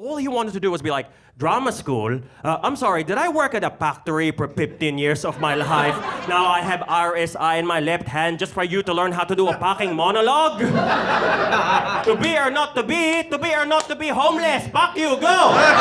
all he wanted to do was be like, drama school? I'm sorry, did I work at a factory for 15 years of my life? Now I have RSI in my left hand just for you to learn how to do a fucking monologue? To be or not to be or not to be homeless. Fuck you, go!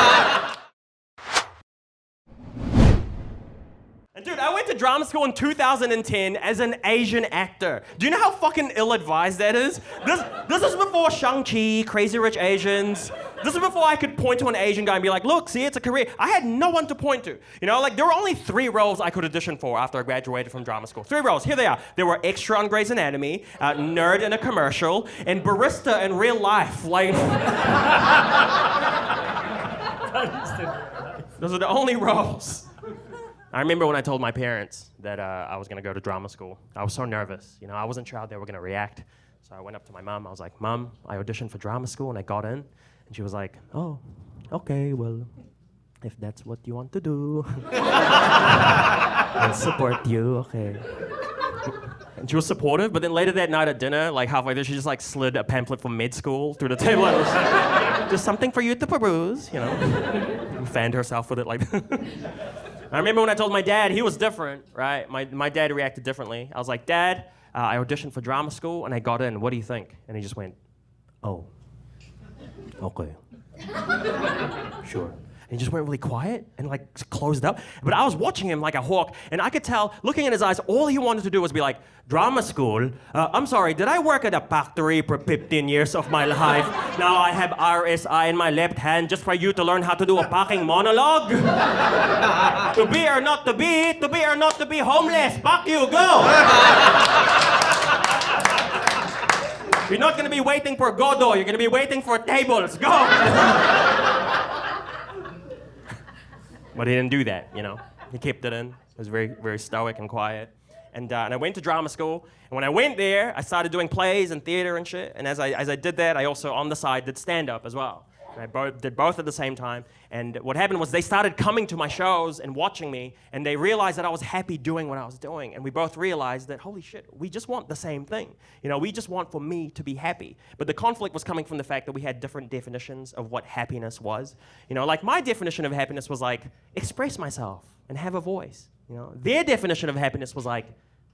And dude, I went to drama school in 2010 as an Asian actor. Do you know how fucking ill-advised that is? This is before Shang-Chi, Crazy Rich Asians. This is before I could point to an Asian guy and be like, look, see, it's a career. I had no one to point to. You know, like there were only 3 roles I could audition for after I graduated from drama school. 3 roles, here they are. There were extra on Grey's Anatomy, nerd in a commercial, and barista in real life. Like, those are the only roles. I remember when I told my parents that I was gonna go to drama school. I was so nervous, you know, I wasn't sure how they were gonna react. So I went up to my mom, I was like, Mom, I auditioned for drama school and I got in. And she was like, oh, okay, well, if that's what you want to do, I'll support you, okay. And she was supportive, but then later that night at dinner, like halfway there, she just like slid a pamphlet from med school through the table and was like, just something for you to peruse, you know. And fanned herself with it like I remember when I told my dad, he was different, right? My dad reacted differently. I was like, Dad, I auditioned for drama school and I got in. What do you think? And he just went, oh, okay. Sure. And he just went really quiet and like closed up. But I was watching him like a hawk, and I could tell, looking in his eyes, all he wanted to do was be like, drama school? I'm sorry, did I work at a factory for 15 years of my life? Now I have RSI in my left hand just for you to learn how to do a fucking monologue? To be or not to be or not to be homeless. Fuck you, go! You're not gonna be waiting for Godot, you're gonna be waiting for tables, go! But he didn't do that, you know. He kept it in. He was very, very stoic and quiet. And I went to drama school. And when I went there, I started doing plays and theater and shit. And as I did that, I also, on the side, did stand-up as well. And I did both at the same time. And what happened was they started coming to my shows and watching me. And they realized that I was happy doing what I was doing. And we both realized that, holy shit, we just want the same thing. You know, we just want for me to be happy. But the conflict was coming from the fact that we had different definitions of what happiness was. You know, like my definition of happiness was like, express myself and have a voice. You know, their definition of happiness was like,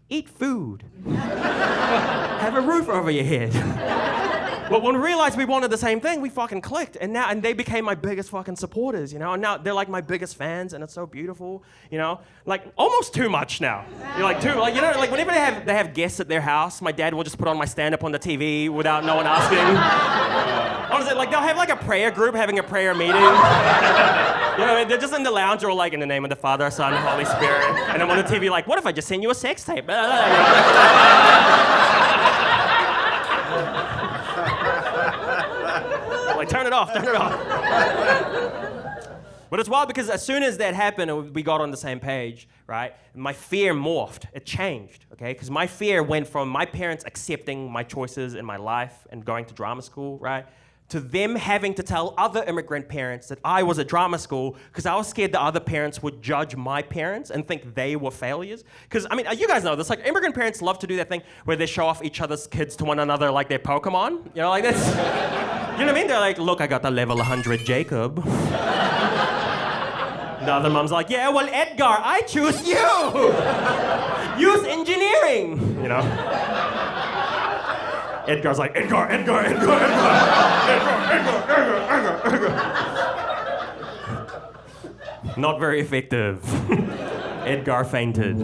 eat food. Have a roof over your head. But when we realized we wanted the same thing, we fucking clicked. And they became my biggest fucking supporters, you know? And now they're like my biggest fans, and it's so beautiful, you know? Like, almost too much now. You're like, too, like, you know, like whenever they have guests at their house, my dad will just put on my stand-up on the TV without no one asking. Honestly, like, they'll have like a prayer group having a prayer meeting. You know, they're just in the lounge or like, in the name of the Father, Son, Holy Spirit. And I'm on the TV like, what if I just send you a sex tape? Like, turn it off. But it's wild because as soon as that happened and we got on the same page, right, my fear morphed. It changed, okay? Because my fear went from my parents accepting my choices in my life and going to drama school, right, to them having to tell other immigrant parents that I was at drama school because I was scared the other parents would judge my parents and think they were failures. Because, I mean, you guys know this, like, immigrant parents love to do that thing where they show off each other's kids to one another like they're Pokémon. You know, like this. You know what I mean? They're like, look, I got the level 100 Jacob. The other mom's like, yeah, well, Edgar, I choose you. Use engineering, you know? Edgar's like, Edgar. Not very effective. Edgar fainted.